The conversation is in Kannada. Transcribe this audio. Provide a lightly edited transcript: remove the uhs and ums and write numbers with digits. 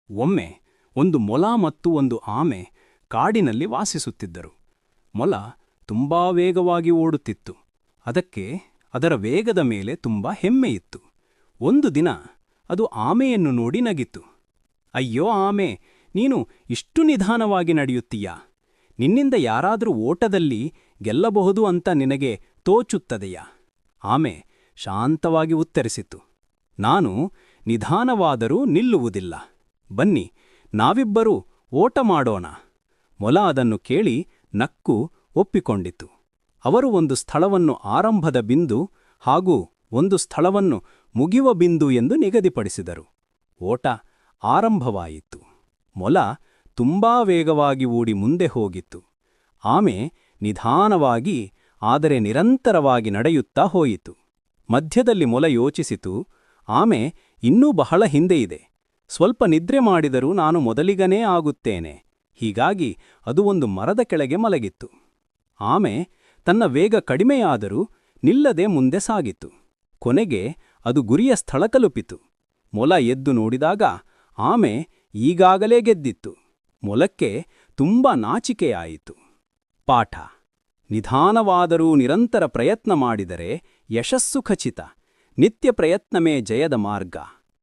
ಒಮ್ಮೆ ಒಂದು ಮೊಲ ಮತ್ತು ಒಂದು ಆಮೆ ಕಾಡಿನಲ್ಲಿ ವಾಸಿಸುತ್ತಿದ್ದರು. ಮೊಲ ತುಂಬಾ ವೇಗವಾಗಿ ಓಡುತ್ತಿತ್ತು. ಅದಕ್ಕೆ ಅದರ ವೇಗದ ಮೇಲೆ ತುಂಬಾ ಹೆಮ್ಮೆಯಿತ್ತು. ಒಂದು ದಿನ ಅದು ಆಮೆಯನ್ನು ನೋಡಿ ನಗಿತು. ಅಯ್ಯೋ ಆಮೆ, ನೀನು ಇಷ್ಟು ನಿಧಾನವಾಗಿ ನಡೆಯುತ್ತೀಯಾ? ನಿನ್ನಿಂದ ಯಾರಾದರೂ ಓಟದಲ್ಲಿ ಗೆಲ್ಲಬಹುದು ಅಂತ ನಿನಗೆ ತೋಚುತ್ತದೆಯಾ? ಆಮೆ ಶಾಂತವಾಗಿ ಉತ್ತರಿಸಿತು, ನಾನು ನಿಧಾನವಾದರೂ ನಿಲ್ಲುವುದಿಲ್ಲ. ಬನ್ನಿ, ನಾವಿಬ್ಬರೂ ಓಟ ಮಾಡೋಣ. ಮೊಲ ಅದನ್ನು ಕೇಳಿ ನಕ್ಕು ಒಪ್ಪಿಕೊಂಡಿತು. ಅವರು ಒಂದು ಸ್ಥಳವನ್ನು ಆರಂಭದ ಬಿಂದು ಹಾಗೂ ಒಂದು ಸ್ಥಳವನ್ನು ಮುಗಿಯುವ ಬಿಂದು ಎಂದು ನಿಗದಿಪಡಿಸಿದರು. ಓಟ ಆರಂಭವಾಯಿತು. ಮೊಲ ತುಂಬಾ ವೇಗವಾಗಿ ಓಡಿ ಮುಂದೆ ಹೋಗಿತ್ತು. ಆಮೆ ನಿಧಾನವಾಗಿ ಆದರೆ ನಿರಂತರವಾಗಿ ನಡೆಯುತ್ತಾ ಹೋಯಿತು. ಮಧ್ಯದಲ್ಲಿ ಮೊಲ ಯೋಚಿಸಿತು, ಆಮೆ ಇನ್ನೂ ಬಹಳ ಹಿಂದೆ ಇದೆ. ಸ್ವಲ್ಪ ನಿದ್ರೆ ಮಾಡಿದರೂ ನಾನು ಮೊದಲಿಗನೇ ಆಗುತ್ತೇನೆ. ಹೀಗಾಗಿ ಅದು ಒಂದು ಮರದ ಕೆಳಗೆ ಮಲಗಿತ್ತು. ಆಮೆ ತನ್ನ ವೇಗ ಕಡಿಮೆಯಾದರೂ ನಿಲ್ಲದೆ ಮುಂದೆ ಸಾಗಿತು. ಕೊನೆಗೆ ಅದು ಗುರಿಯ ಸ್ಥಳ ತಲುಪಿತು. ಮೊಲ ಎದ್ದು ನೋಡಿದಾಗ ಆಮೆ ಈಗಾಗಲೇ ಗೆದ್ದಿತ್ತು. ಮೊಲಕ್ಕೆ ತುಂಬಾ ನಾಚಿಕೆಯಾಯಿತು. ಪಾಠ: ನಿಧಾನವಾದರೂ ನಿರಂತರ ಪ್ರಯತ್ನ ಮಾಡಿದರೆ ಯಶಸ್ಸು ಖಚಿತ. ನಿತ್ಯ ಪ್ರಯತ್ನಮೇ ಜಯದ ಮಾರ್ಗ.